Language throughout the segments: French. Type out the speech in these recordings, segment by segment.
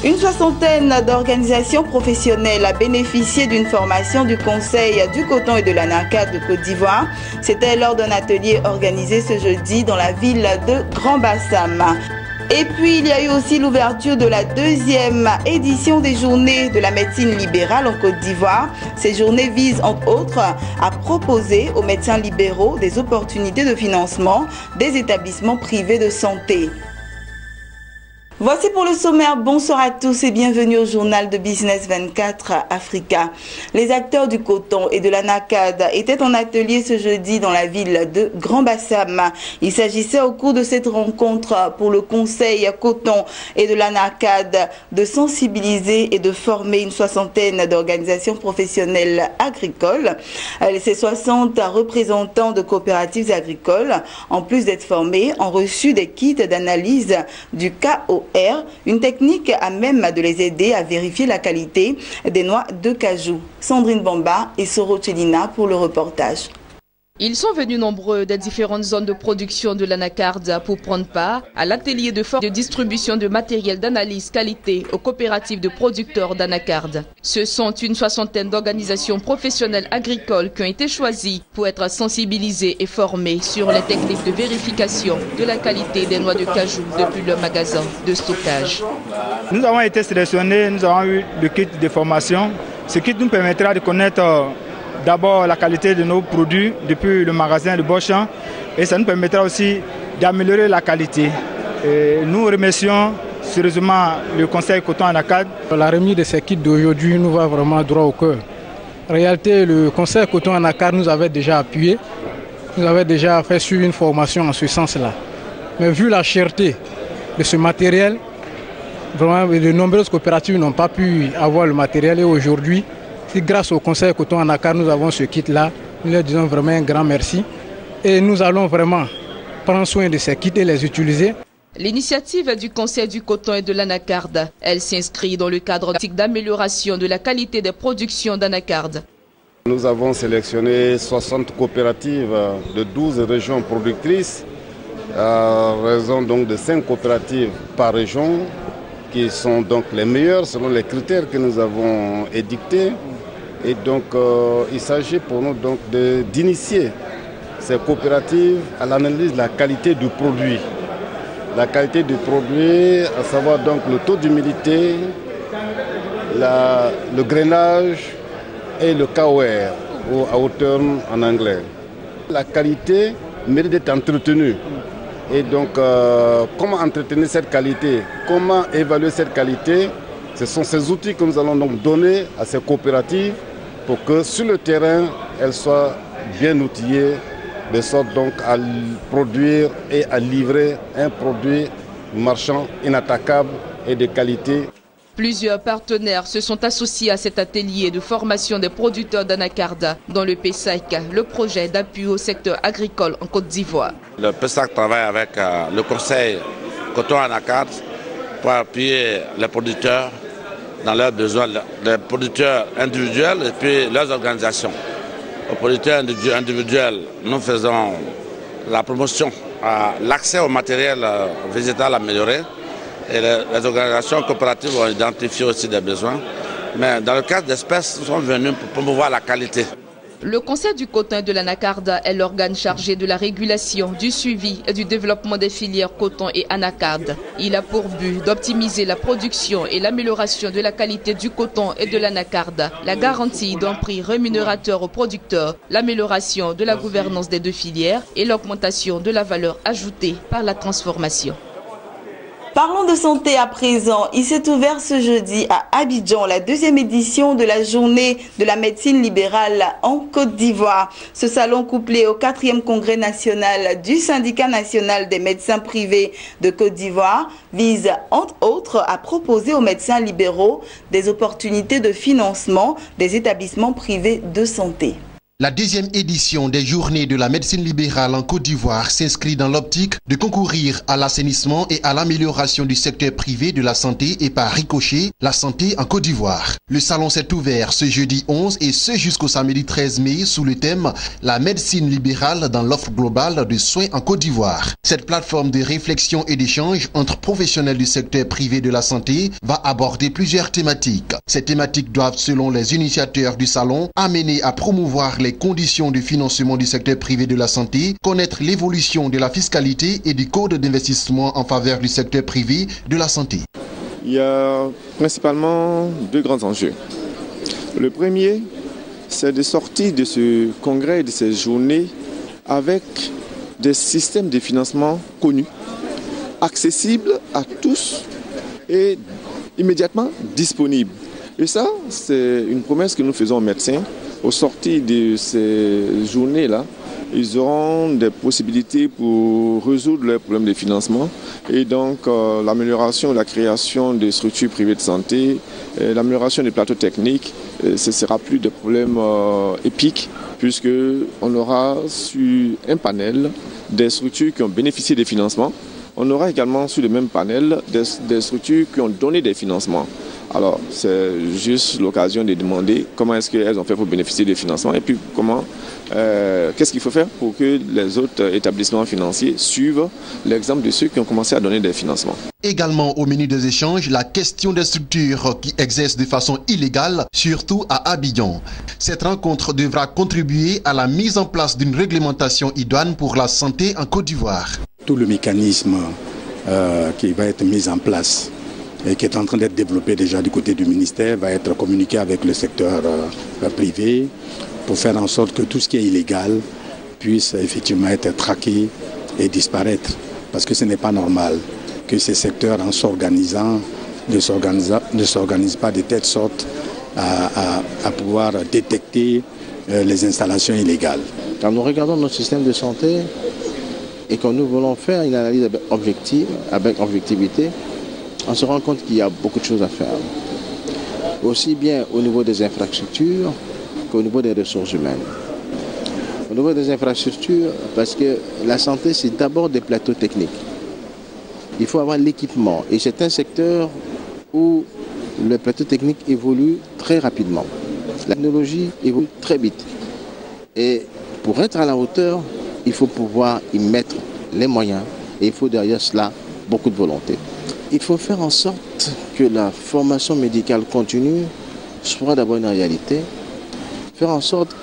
Une soixantaine d'organisations professionnelles a bénéficié d'une formation du Conseil du coton et de l'ANACAD de Côte d'Ivoire. C'était lors d'un atelier organisé ce jeudi dans la ville de Grand-Bassam. Et puis, il y a eu aussi l'ouverture de la deuxième édition des Journées de la médecine libérale en Côte d'Ivoire. Ces journées visent, entre autres, à proposer aux médecins libéraux des opportunités de financement des établissements privés de santé. Voici pour le sommaire. Bonsoir à tous et bienvenue au journal de Business 24 Africa. Les acteurs du coton et de l'ANACAD étaient en atelier ce jeudi dans la ville de Grand-Bassam. Il s'agissait au cours de cette rencontre pour le Conseil coton et de l'ANACAD de sensibiliser et de former une soixantaine d'organisations professionnelles agricoles. Ces 60 représentants de coopératives agricoles, en plus d'être formés, ont reçu des kits d'analyse du KOR, une technique à même de les aider à vérifier la qualité des noix de cajou. Sandrine Bamba et Soro Chelina pour le reportage. Ils sont venus nombreux des différentes zones de production de l'ANACAD pour prendre part à l'atelier de distribution de matériel d'analyse qualité aux coopératives de producteurs d'ANACAD. Ce sont une soixantaine d'organisations professionnelles agricoles qui ont été choisies pour être sensibilisées et formées sur les techniques de vérification de la qualité des noix de cajou depuis le magasin de stockage. Nous avons été sélectionnés, nous avons eu le kit de formation. Ce kit nous permettra de connaître d'abord la qualité de nos produits depuis le magasin de Beauchamp et ça nous permettra aussi d'améliorer la qualité. Et nous remercions sérieusement le Conseil coton ANACAD. La remise de ces kits d'aujourd'hui nous va vraiment droit au cœur. En réalité, le Conseil coton ANACAD nous avait déjà appuyé, nous avait déjà fait suivre une formation en ce sens-là. Mais vu la cherté de ce matériel, vraiment de nombreuses coopératives n'ont pas pu avoir le matériel et aujourd'hui, grâce au Conseil coton ANACAD, nous avons ce kit-là. Nous leur disons vraiment un grand merci. Et nous allons vraiment prendre soin de ces kits et les utiliser. L'initiative du Conseil du coton et de l'ANACAD, elle s'inscrit dans le cadre d'amélioration de la qualité des productions d'ANACAD. Nous avons sélectionné 60 coopératives de 12 régions productrices, à raison donc de 5 coopératives par région, qui sont donc les meilleures selon les critères que nous avons édictés. Et donc, il s'agit pour nous donc d'initier ces coopératives à l'analyse de la qualité du produit. La qualité du produit, à savoir donc le taux d'humidité, le grainage et le KOR, ou outturn en anglais. La qualité mérite d'être entretenue. Et donc, comment entretenir cette qualité? Comment évaluer cette qualité? Ce sont ces outils que nous allons donc donner à ces coopératives pour que sur le terrain, elles soient bien outillées, de sorte donc à produire et à livrer un produit marchand inattaquable et de qualité. Plusieurs partenaires se sont associés à cet atelier de formation des producteurs d'ANACAD dans le PESAC, le projet d'appui au secteur agricole en Côte d'Ivoire. Le PESAC travaille avec le Conseil coton ANACAD pour appuyer les producteurs dans leurs besoins, les producteurs individuels et puis leurs organisations. Aux producteurs individuels, nous faisons la promotion à l'accès au matériel végétal amélioré. Et les organisations coopératives ont identifié aussi des besoins. Mais dans le cas d'espèces, nous sommes venus pour promouvoir la qualité. Le Conseil du coton et de l'ANACAD est l'organe chargé de la régulation, du suivi et du développement des filières coton et ANACAD. Il a pour but d'optimiser la production et l'amélioration de la qualité du coton et de l'ANACAD, la garantie d'un prix rémunérateur aux producteurs, l'amélioration de la gouvernance des deux filières et l'augmentation de la valeur ajoutée par la transformation. Parlons de santé à présent. Il s'est ouvert ce jeudi à Abidjan la deuxième édition de la journée de la médecine libérale en Côte d'Ivoire. Ce salon couplé au 4e congrès national du syndicat national des médecins privés de Côte d'Ivoire vise entre autres à proposer aux médecins libéraux des opportunités de financement des établissements privés de santé. La deuxième édition des Journées de la médecine libérale en Côte d'Ivoire s'inscrit dans l'optique de concourir à l'assainissement et à l'amélioration du secteur privé de la santé et par ricochet, la santé en Côte d'Ivoire. Le salon s'est ouvert ce jeudi 11 et ce jusqu'au samedi 13 mai sous le thème « La médecine libérale dans l'offre globale de soins en Côte d'Ivoire ». Cette plateforme de réflexion et d'échange entre professionnels du secteur privé de la santé va aborder plusieurs thématiques. Ces thématiques doivent, selon les initiateurs du salon, amener à promouvoir les conditions de financement du secteur privé de la santé, connaître l'évolution de la fiscalité et du code d'investissement en faveur du secteur privé de la santé. Il y a principalement deux grands enjeux. Le premier, c'est de sortir de ce congrès, de ces journées, avec des systèmes de financement connus, accessibles à tous et immédiatement disponibles. Et ça, c'est une promesse que nous faisons aux médecins. Au sortir de ces journées-là, ils auront des possibilités pour résoudre leurs problèmes de financement et donc l'amélioration et la création de structures privées de santé, l'amélioration des plateaux techniques, ce ne sera plus de problèmes épiques puisqu'on aura sur un panel des structures qui ont bénéficié des financements. On aura également sur le même panel des structures qui ont donné des financements. Alors, c'est juste l'occasion de demander comment est-ce qu'elles ont fait pour bénéficier des financements et puis qu'est-ce qu'il faut faire pour que les autres établissements financiers suivent l'exemple de ceux qui ont commencé à donner des financements. Également au menu des échanges, la question des structures qui exercent de façon illégale, surtout à Abidjan. Cette rencontre devra contribuer à la mise en place d'une réglementation idoine pour la santé en Côte d'Ivoire. Tout le mécanisme qui va être mis en place et qui est en train d'être développé déjà du côté du ministère va être communiqué avec le secteur privé pour faire en sorte que tout ce qui est illégal puisse effectivement être traqué et disparaître. Parce que ce n'est pas normal que ces secteurs, en s'organisant, ne s'organisent pas de telle sorte à pouvoir détecter les installations illégales. Quand nous regardons notre système de santé et que nous voulons faire une analyse avec objectivité, on se rend compte qu'il y a beaucoup de choses à faire. Aussi bien au niveau des infrastructures qu'au niveau des ressources humaines. Au niveau des infrastructures, parce que la santé, c'est d'abord des plateaux techniques. Il faut avoir l'équipement. Et c'est un secteur où le plateau technique évolue très rapidement. La technologie évolue très vite. Et pour être à la hauteur, il faut pouvoir y mettre les moyens. Et il faut derrière cela beaucoup de volonté. Il faut faire en sorte que la formation médicale continue soit d'abord une réalité. Faire en sorte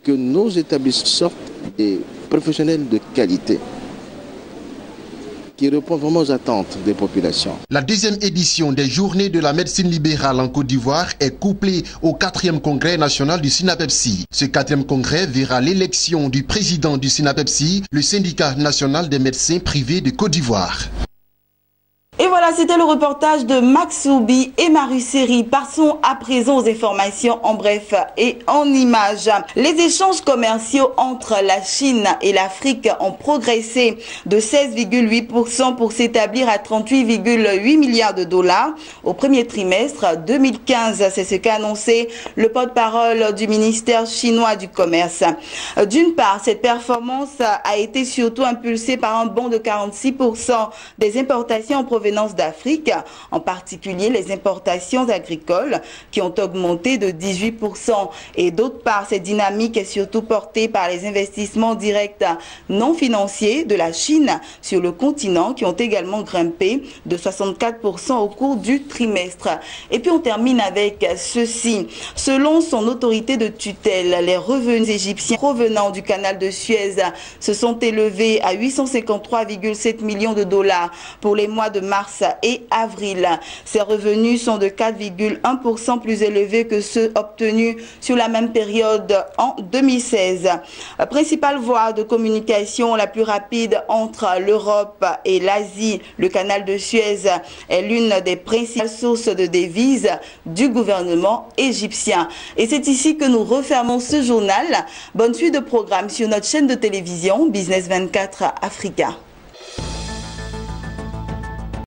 que nos établissements sortent des professionnels de qualité qui répondent vraiment aux attentes des populations. La deuxième édition des Journées de la médecine libérale en Côte d'Ivoire est couplée au 4e congrès national du SYNAPEPSI. Ce 4e congrès verra l'élection du président du SYNAPEPSI, le syndicat national des médecins privés de Côte d'Ivoire. Et voilà, c'était le reportage de Max Soubi et Marie Seri. Passons à présent aux informations en bref et en images. Les échanges commerciaux entre la Chine et l'Afrique ont progressé de 16,8% pour s'établir à 38,8 milliards de dollars au premier trimestre 2015. C'est ce qu'a annoncé le porte-parole du ministère chinois du Commerce. D'une part, cette performance a été surtout impulsée par un bond de 46% des importations en provenance d'Afrique, en particulier les importations agricoles qui ont augmenté de 18%. Et d'autre part, cette dynamique est surtout portée par les investissements directs non financiers de la Chine sur le continent qui ont également grimpé de 64% au cours du trimestre. Et puis on termine avec ceci. Selon son autorité de tutelle, les revenus égyptiens provenant du canal de Suez se sont élevés à 853,7 millions de dollars pour les mois de mars et avril. Ces revenus sont de 4,1% plus élevés que ceux obtenus sur la même période en 2016. Principale voie de communication la plus rapide entre l'Europe et l'Asie, le canal de Suez est l'une des principales sources de devises du gouvernement égyptien. Et c'est ici que nous refermons ce journal. Bonne suite de programmes sur notre chaîne de télévision Business 24 Africa.